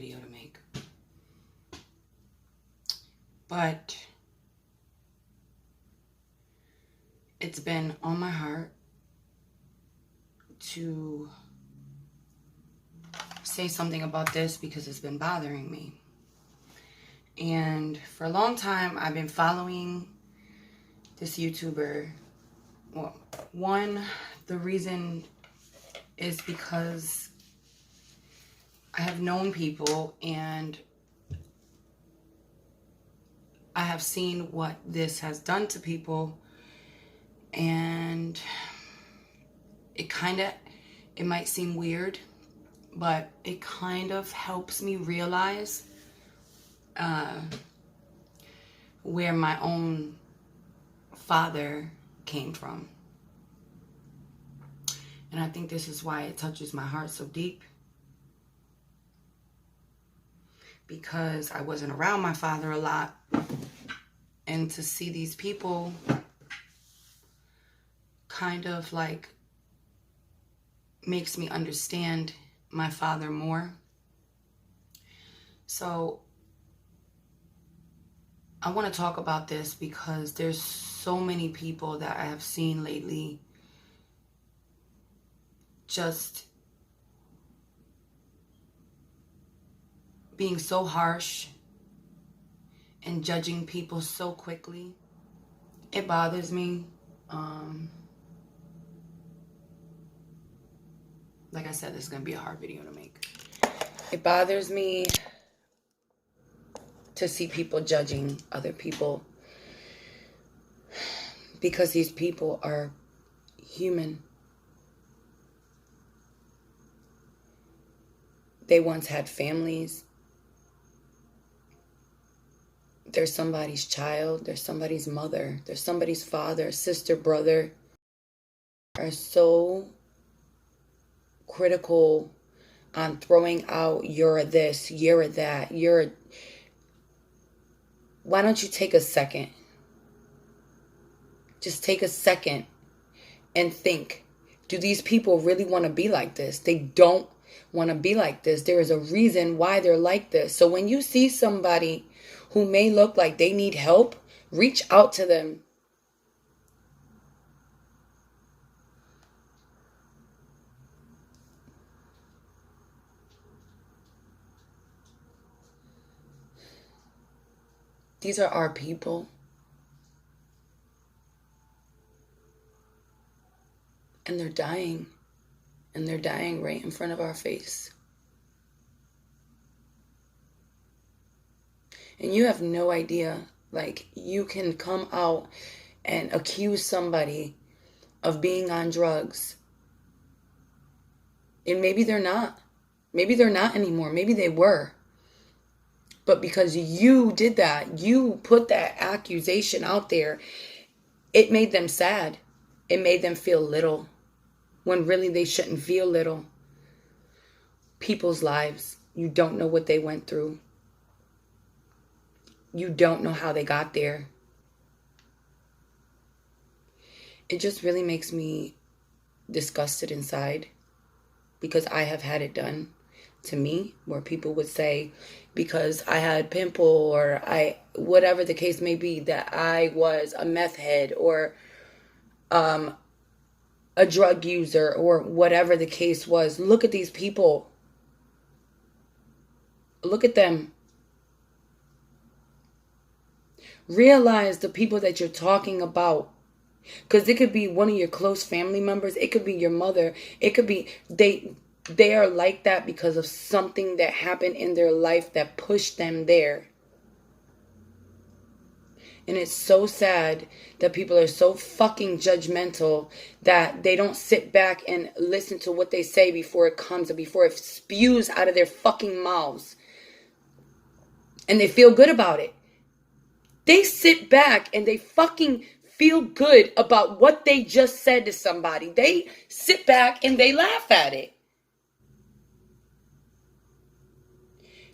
video to make. But it's been on my heart to say something about this because it's been bothering me. And for a long time, I've been following this YouTuber. Well, the reason is because I have known people and I have seen what this has done to people, and it might seem weird, but it kind of helps me realize where my own father came from. And I think this is why it touches my heart so deep. Because I wasn't around my father a lot. And to see these people kind of like makes me understand my father more. So I want to talk about this because there's so many people that I have seen lately just being so harsh and judging people so quickly. It bothers me. Like I said, this is going to be a hard video to make. It bothers me to see people judging other people because these people are human. They once had families. They're somebody's child. They're somebody's mother. They're somebody's father, sister, brother. Are so critical on throwing out, you're a this, you're a that, you're a... Why don't you take a second? Just take a second and think, do these people really want to be like this? They don't want to be like this. There is a reason why they're like this. So when you see somebody who may look like they need help, reach out to them. These are our people. And they're dying. And they're dying right in front of our face. And you have no idea, like, you can come out and accuse somebody of being on drugs. And maybe they're not. Maybe they're not anymore. Maybe they were. But because you did that, you put that accusation out there, it made them sad. It made them feel little, when really they shouldn't feel little. People's lives, you don't know what they went through. You don't know how they got there. It just really makes me disgusted inside, because I have had it done to me, where people would say, because I had pimple, or whatever the case may be, that I was a meth head, or a drug user, or whatever the case was. Look at these people. Look at them. Realize the people that you're talking about. Because it could be one of your close family members. It could be your mother. It could be they are like that because of something that happened in their life that pushed them there. And it's so sad that people are so fucking judgmental that they don't sit back and listen to what they say before it comes, or before it spews out of their fucking mouths. And they feel good about it. They sit back and they fucking feel good about what they just said to somebody. They sit back and they laugh at it.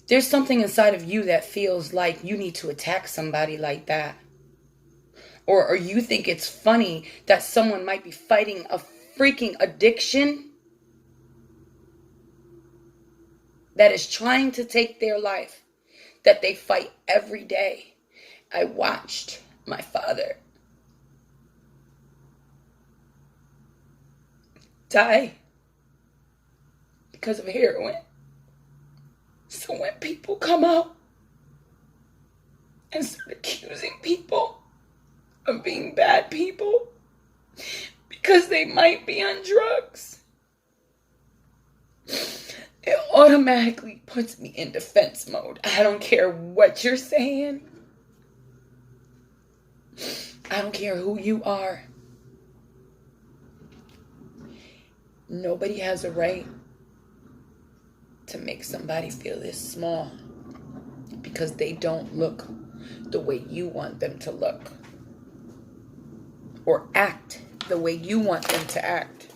There's something inside of you that feels like you need to attack somebody like that. Or you think it's funny that someone might be fighting a freaking addiction. that is trying to take their life, that they fight every day. I watched my father die because of heroin. So when people come out and start accusing people of being bad people because they might be on drugs, it automatically puts me in defense mode. I don't care what you're saying. I don't care who you are. Nobody has a right to make somebody feel this small because they don't look the way you want them to look or act the way you want them to act.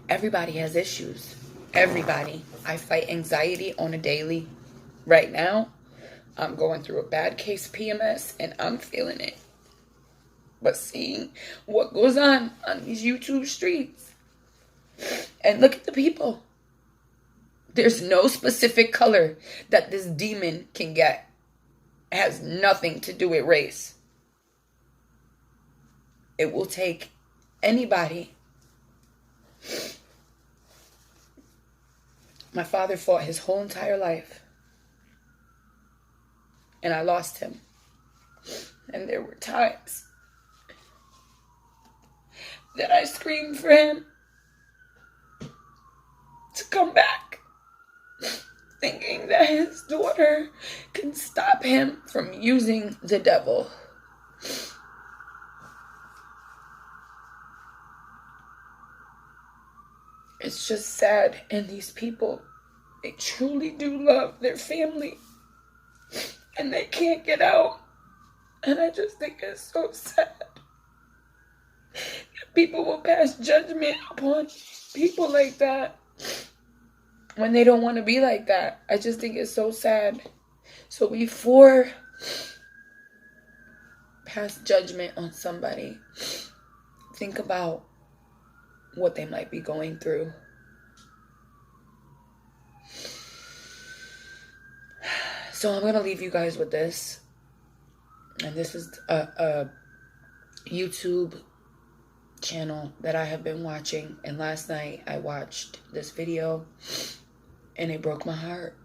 Everybody has issues. Everybody. I fight anxiety on a daily. Right now, I'm going through a bad case of PMS and I'm feeling it. But seeing what goes on these YouTube streets, and look at the people. There's no specific color that this demon can get. It has nothing to do with race. It will take anybody. My father fought his whole entire life. And I lost him. And there were times that I screamed for him to come back, thinking that his daughter can stop him from using the devil. It's just sad. And these people, they truly do love their family. And they can't get out. And I just think it's so sad that people will pass judgment upon people like that when they don't want to be like that. I just think it's so sad. So before pass judgment on somebody, think about what they might be going through. So I'm going to leave you guys with this. And this is a YouTube channel that I have been watching. And last night I watched this video and it broke my heart.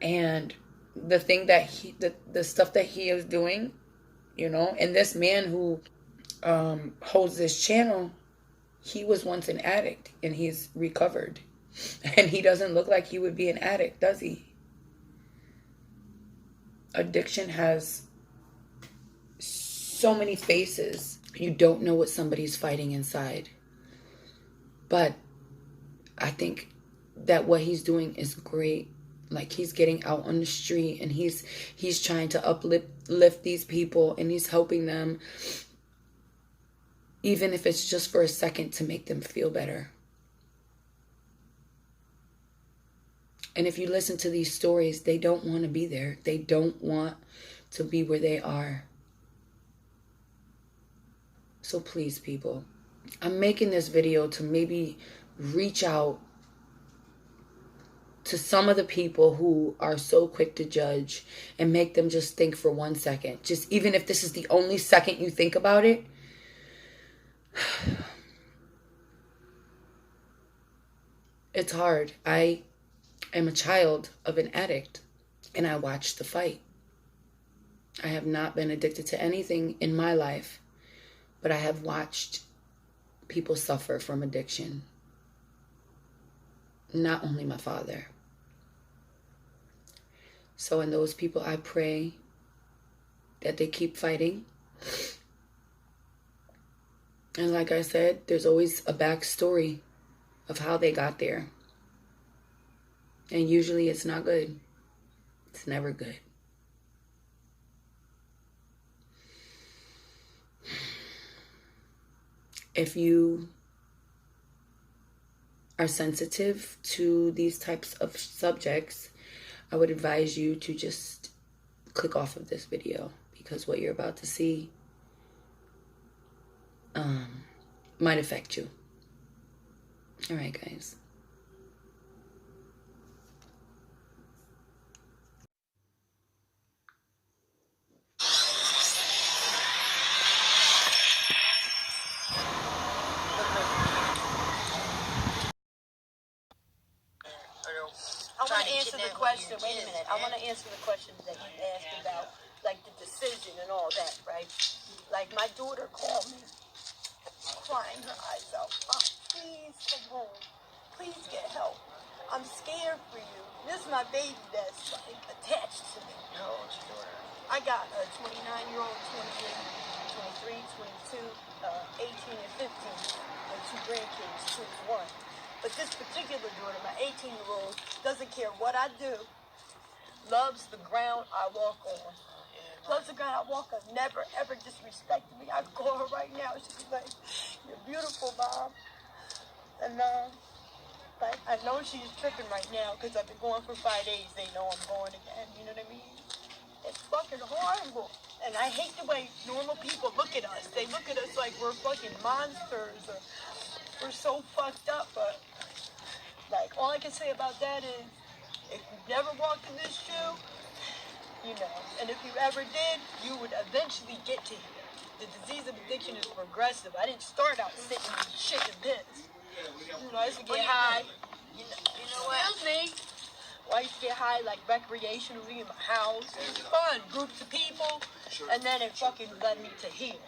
And the thing that the stuff that he is doing, you know, and this man who holds this channel, he was once an addict and he's recovered. And he doesn't look like he would be an addict, does he? Addiction has so many faces. You don't know what somebody's fighting inside. But I think that what he's doing is great. Like, he's getting out on the street and he's trying to uplift these people, and he's helping them, even if it's just for a second, to make them feel better. And if you listen to these stories, they don't want to be there. They don't want to be where they are. So please, people, I'm making this video to maybe reach out to some of the people who are so quick to judge and make them just think for 1 second. Just even if this is the only second you think about it. It's hard. I am a child of an addict, and I watched the fight. I have not been addicted to anything in my life, but I have watched people suffer from addiction. Not only my father. So in those people, I pray that they keep fighting. And like I said, there's always a backstory of how they got there. And usually it's not good. It's never good. If you are sensitive to these types of subjects, I would advise you to just click off of this video, because what you're about to see might affect you. All right, guys. answer the question. Wait a minute. I want to answer the question that you asked about, like the decision and all that, right? Like my daughter called me, crying her eyes out. Oh, please come home. Please get help. I'm scared for you. This is my baby that's like attached to me. How old's your daughter? I got a 29-year-old, 28, 23, 22, 18, and 15, and 2 grandkids, 2 is 1. But this particular daughter, my 18-year-old, doesn't care what I do, loves the ground I walk on. Loves the ground I walk on, never ever disrespected me. I can call her right now. She'd be like, "You're beautiful, Mom." And like, I know she's tripping right now because I've been going for 5 days. They know I'm going again. You know what I mean? It's fucking horrible. And I hate the way normal people look at us. They look at us like we're fucking monsters or we're so fucked up. But, like, all I can say about that is if you've never walked in this shoe, you know, and if you ever did, you would eventually get to here. The disease of addiction is progressive. I didn't start out sitting in shit and piss. You know, I used to get high. You know what? Excuse me. Well, I used to get high, like, recreationally in my house. It was fun. Groups of people. And then it fucking led me to here.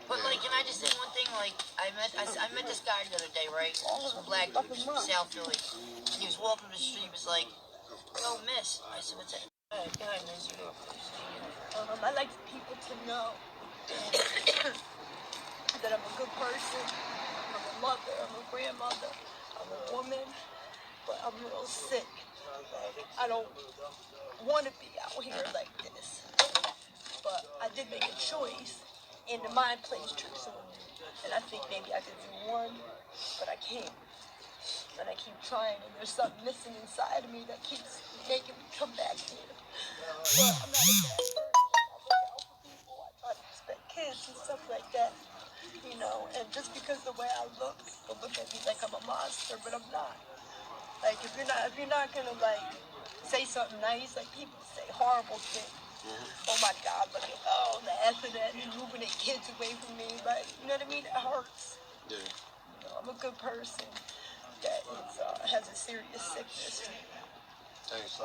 But, like, can I just say one thing? Like, I met this guy the other day, right? Some black dude from South Philly. He was walking the street. He was like, "Yo, miss." I said, "What's that?" Go ahead, miss. I like people to know that I'm a good person. I'm a mother. I'm a grandmother. I'm a woman. But I'm real sick. I don't want to be out here like this. But I did make a choice, and the mind plays tricks on me. And I think maybe I could do one, but I can't. And I keep trying, and there's something missing inside of me that keeps making me come back here. But I'm not a bad person. I look out for people. I try to respect kids and stuff like that. You know, and just because the way I look, people look at me like I'm a monster, but I'm not. Like if you're not gonna like say something nice, like people say horrible things. Oh my God, look at the F of that, and moving their kids away from me. Like, you know what I mean? It hurts. Yeah. You know, I'm a good person that is, has a serious sickness. Thanks.